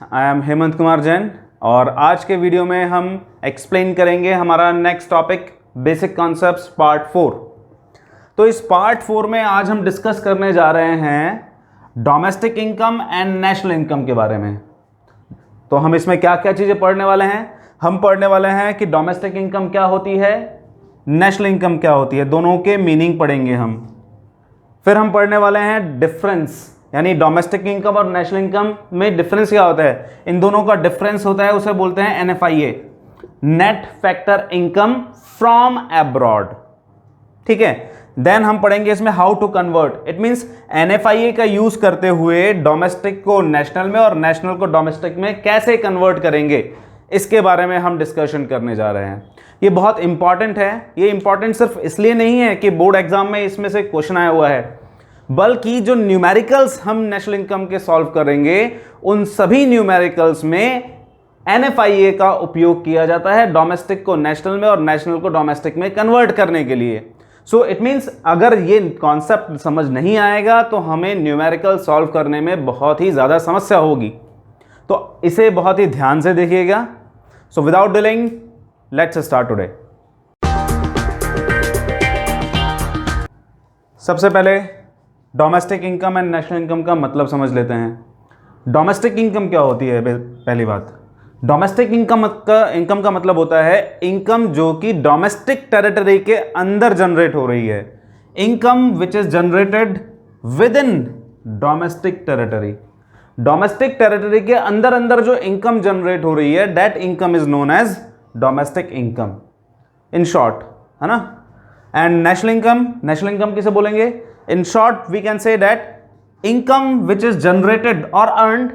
I am Hemant Kumar Jain और आज के वीडियो में हम एक्सप्लेन करेंगे हमारा next topic basic concepts part 4। तो इस पार्ट 4 में आज हम डिस्कस करने जा रहे हैं domestic income and national income के बारे में। तो हम इसमें क्या क्या चीज़ें पढ़ने वाले हैं? हम पढ़ने वाले हैं कि डोमेस्टिक इनकम क्या होती है, नेशनल इनकम क्या होती है, दोनों के मीनिंग पढ़ेंगे हम। फिर हम पढ़ने वाले हैं डिफरेंस, यानी डोमेस्टिक इनकम और नेशनल इनकम में डिफरेंस क्या होता है। इन दोनों का डिफरेंस होता है, उसे बोलते हैं NFIA, net factor income from abroad. ठीक है। देन हम पढ़ेंगे इसमें how to convert. It means NFIA का यूज करते हुए डोमेस्टिक को नेशनल में और नेशनल को डोमेस्टिक में कैसे कन्वर्ट करेंगे, इसके बारे में हम डिस्कशन करने जा रहे हैं। ये बहुत इंपॉर्टेंट है। ये इंपॉर्टेंट सिर्फ इसलिए नहीं है कि बोर्ड एग्जाम में इसमें से क्वेश्चन आया हुआ है, बल्कि जो न्यूमेरिकल्स हम नेशनल इनकम के सॉल्व करेंगे उन सभी न्यूमेरिकल्स में NFIA का उपयोग किया जाता है डोमेस्टिक को नेशनल में और नेशनल को डोमेस्टिक में कन्वर्ट करने के लिए। सो इट मींस अगर ये कॉन्सेप्ट समझ नहीं आएगा तो हमें न्यूमेरिकल सॉल्व करने में बहुत ही ज़्यादा समस्या होगी। तो इसे बहुत ही ध्यान से देखिएगा। So without delaying let's start today. सबसे पहले domestic income and national income का मतलब समझ लेते हैं। डोमेस्टिक इनकम क्या होती है? पहली बात, डोमेस्टिक इनकम का मतलब होता है इनकम जो कि डोमेस्टिक टेरिटरी के अंदर जनरेट हो रही है। Income which is generated within domestic territory. Domestic territory के अंदर अंदर जो इनकम जनरेट हो रही है, that income is known as domestic income in short, है ना। एंड नेशनल इनकम किसे बोलेंगे? In short, we can say that income which is generated or earned,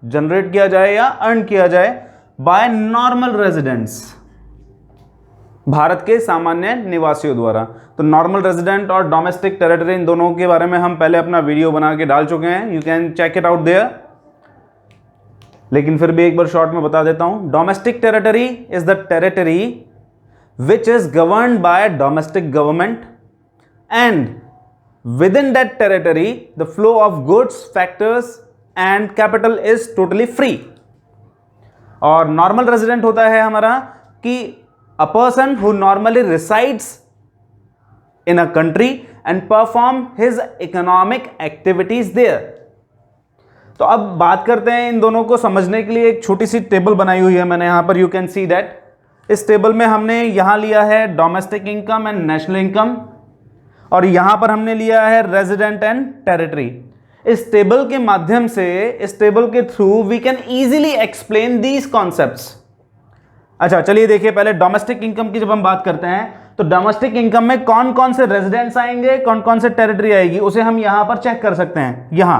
generate किया जाए या अर्न किया जाए by normal residents, भारत के सामान्य निवासियों द्वारा। तो नॉर्मल रेजिडेंट और डोमेस्टिक टेरिटरी, इन दोनों के बारे में हम पहले अपना वीडियो बना के डाल चुके हैं, you can check it out there. लेकिन फिर भी एक बार शॉर्ट में बता देता हूं। Domestic territory is the territory which is governed bye domestic government and within that territory the flow of goods, factors and capital is totally free। और normal resident होता है हमारा कि a person who normally resides in a country and perform his economic activities there। तो अब बात करते हैं इन दोनों को समझने के लिए। एक छोटी सी टेबल बनाई हुई है मैंने यहां पर, यू कैन सी दैट। इस टेबल में हमने यहां लिया है domestic income and national income, और यहां पर हमने लिया है रेजिडेंट एंड टेरिटरी। इस टेबल के माध्यम से, इस टेबल के through we can easily explain these concepts. अच्छा चलिए देखिए, पहले डोमेस्टिक इनकम की जब हम बात करते हैं तो डोमेस्टिक इनकम में कौन कौन से रेजिडेंट्स आएंगे, कौन कौन से टेरिटरी आएगी, उसे हम यहां पर चेक कर सकते हैं। यहां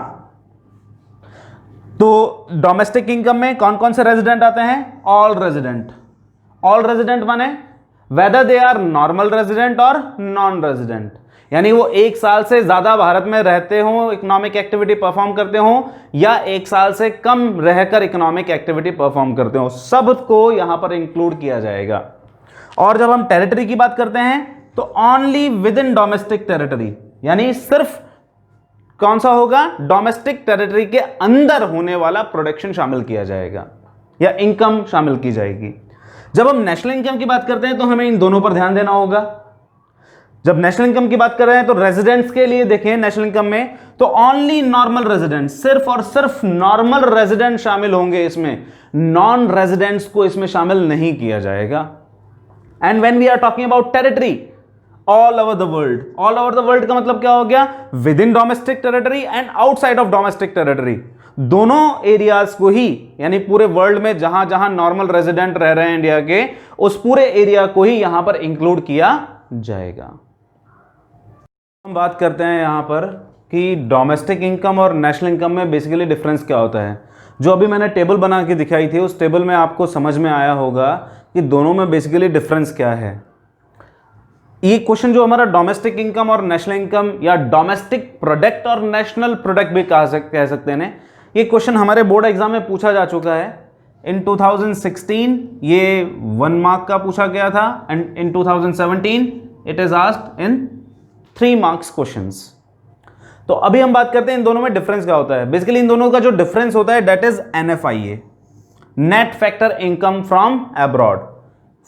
तो डोमेस्टिक इनकम में कौन कौन से रेजिडेंट आते हैं? All resident. ऑल रेजिडेंट माने whether they are normal resident और नॉन रेजिडेंट, यानी वो 1 साल से ज्यादा भारत में रहते हो, इकोनॉमिक एक्टिविटी परफॉर्म करते हो, या 1 साल से कम रहकर इकोनॉमिक एक्टिविटी परफॉर्म करते हो, सबको यहां पर इंक्लूड किया जाएगा। और जब हम टेरिटरी की बात करते हैं तो only with in domestic territory, यानी सिर्फ कौन सा होगा? डोमेस्टिक टेरिटरी के अंदर होने वाला प्रोडक्शन शामिल किया जाएगा या इनकम शामिल की जाएगी। जब हम नेशनल इनकम की बात करते हैं तो हमें इन दोनों पर ध्यान देना होगा। जब नेशनल इनकम की बात कर रहे हैं तो रेजिडेंट्स के लिए देखें, नेशनल इनकम में तो ओनली नॉर्मल रेजिडेंट, सिर्फ और सिर्फ नॉर्मल रेजिडेंट शामिल होंगे इसमें, नॉन रेजिडेंट्स को इसमें शामिल नहीं किया जाएगा। And when we are talking about territory, all over the world. All over the world का मतलब क्या हो गया? Within domestic territory and outside of domestic territory, दोनों एरियाज को ही, यानी पूरे वर्ल्ड में जहां जहां नॉर्मल रेजिडेंट रह रहे हैं इंडिया के, उस पूरे एरिया को ही यहां पर इंक्लूड किया जाएगा। हम बात करते हैं यहां पर कि डोमेस्टिक इनकम और नेशनल इनकम में बेसिकली डिफरेंस क्या होता है। जो अभी मैंने टेबल बना के दिखाई थी, उस टेबल में आपको समझ में आया होगा कि दोनों में बेसिकली डिफरेंस क्या है। ये क्वेश्चन जो हमारा डोमेस्टिक इनकम और नेशनल इनकम, या डोमेस्टिक प्रोडक्ट और नेशनल प्रोडक्ट भी कह सकते हैं, ये क्वेश्चन हमारे बोर्ड एग्जाम में पूछा जा चुका है। इन 2016 ये 1 मार्क का पूछा गया था, and in 2017 it is asked in 3 marks questions. तो अभी हम बात करते हैं इन दोनों में डिफरेंस क्या होता है। बेसिकली इन दोनों का जो डिफरेंस होता है that is NFIA, net factor income from abroad.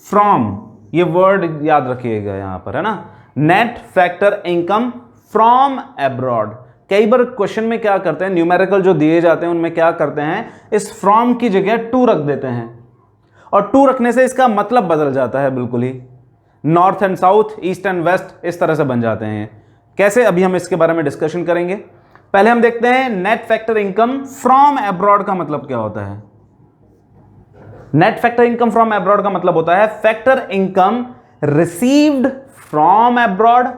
From ये वर्ड याद रखिएगा यहां पर, है ना, net factor income from abroad. कई बार क्वेश्चन में क्या करते हैं, न्यूमेरिकल जो दिए जाते हैं उनमें क्या करते हैं, इस फ्रॉम की जगह टू रख देते हैं, और टू रखने से इसका मतलब बदल जाता है बिल्कुल ही। North and south, east and west इस तरह से बन जाते हैं। कैसे, अभी हम इसके बारे में डिस्कशन करेंगे। पहले हम देखते हैं net factor income from abroad का मतलब क्या होता है। Net factor income from abroad का मतलब होता है factor income received from abroad.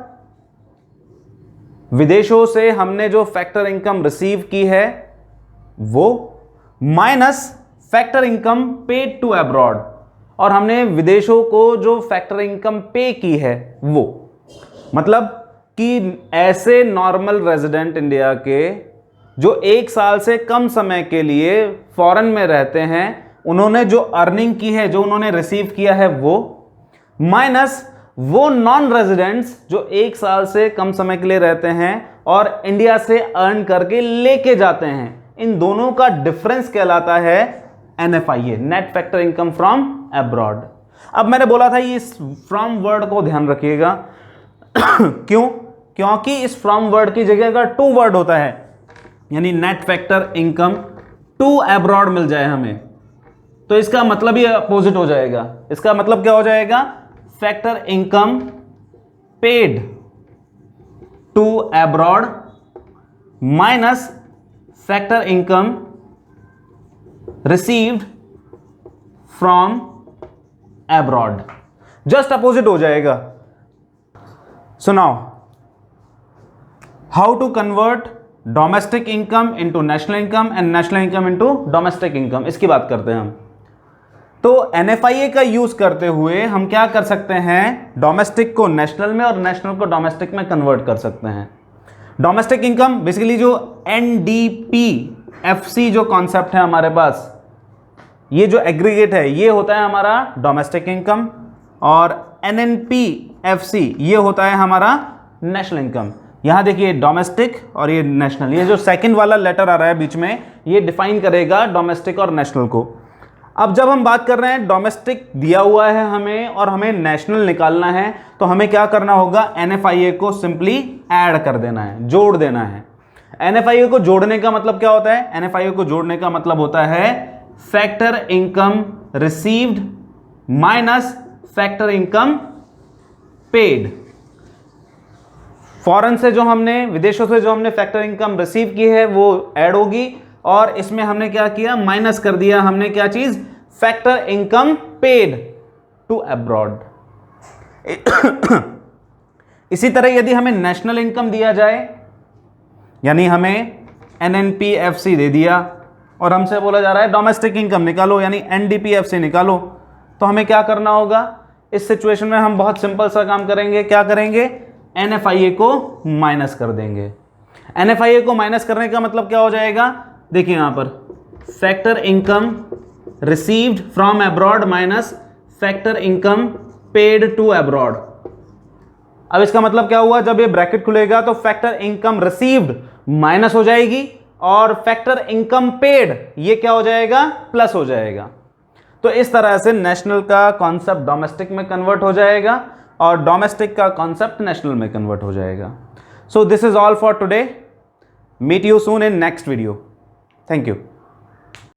विदेशों से हमने जो फैक्टर इनकम रिसीव की है वो, minus factor income paid to abroad, और हमने विदेशों को जो फैक्टर इनकम पे की है वो। मतलब कि ऐसे नॉर्मल रेजिडेंट इंडिया के जो 1 साल से कम समय के लिए फॉरेन में रहते हैं, उन्होंने जो अर्निंग की है, जो उन्होंने रिसीव किया है वो, माइनस वो नॉन रेजिडेंट्स जो 1 साल से कम समय के लिए रहते हैं और इंडिया से अर्न करके लेके जाते हैं, इन दोनों का डिफरेंस कहलाता है NFIA, net factor income from abroad. अब मैंने बोला था ये इस फ्रॉम वर्ड को ध्यान रखिएगा। क्यों? क्योंकि इस फ्रॉम वर्ड की जगह अगर टू वर्ड होता है, यानी net factor income to abroad मिल जाए हमें, तो इसका मतलब ही अपोजिट हो जाएगा। इसका मतलब क्या हो जाएगा, factor income paid to abroad minus factor income received from abroad, just opposite हो जाएगा। So now how to convert domestic income into national income and national income into domestic income, इसकी बात करते हैं हम। तो NFIA का यूज करते हुए हम क्या कर सकते हैं, डोमेस्टिक को नेशनल में और नेशनल को डोमेस्टिक में कन्वर्ट कर सकते हैं। डोमेस्टिक इनकम बेसिकली जो NDPFC जो कॉन्सेप्ट है हमारे पास, ये जो एग्रीगेट है ये होता है हमारा डोमेस्टिक इनकम, और NNPFC ये होता है हमारा नेशनल इनकम। यहां देखिए डोमेस्टिक और ये नेशनल, ये जो सेकंड वाला लेटर आ रहा है बीच में, ये डिफाइन करेगा डोमेस्टिक और नेशनल को। अब जब हम बात कर रहे हैं डोमेस्टिक दिया हुआ है हमें और हमें नेशनल निकालना है, तो हमें क्या करना होगा, NFIA को सिंपली ऐड कर देना है, जोड़ देना है। NFIA को जोड़ने का मतलब क्या होता है, NFIA को जोड़ने का मतलब होता है factor income received minus factor income paid. Foreign से जो हमने, विदेशों से जो हमने फैक्टर इनकम रिसीव की है वो ऐड होगी, और इसमें हमने क्या किया, माइनस कर दिया हमने क्या चीज, factor income paid to abroad. इसी तरह यदि हमें नेशनल इनकम दिया जाए, यानी हमें NNPFC दे दिया और हमसे बोला जा रहा है डोमेस्टिक इनकम निकालो, यानी NDPFC निकालो, तो हमें क्या करना होगा, इस सिचुएशन में हम बहुत सिंपल सा काम करेंगे। क्या करेंगे, NFIA को माइनस कर देंगे। NFIA को माइनस करने का मतलब क्या हो जाएगा, देखिए यहां पर factor income received from abroad minus factor income paid to abroad. अब इसका मतलब क्या हुआ, जब ये ब्रैकेट खुलेगा तो फैक्टर इनकम रिसीव्ड माइनस हो जाएगी और फैक्टर इनकम पेड ये क्या हो जाएगा, प्लस हो जाएगा। तो इस तरह से नेशनल का कॉन्सेप्ट डोमेस्टिक में कन्वर्ट हो जाएगा और डोमेस्टिक का कॉन्सेप्ट नेशनल में कन्वर्ट हो जाएगा। So this is all for today, meet you soon in next video. Thank you.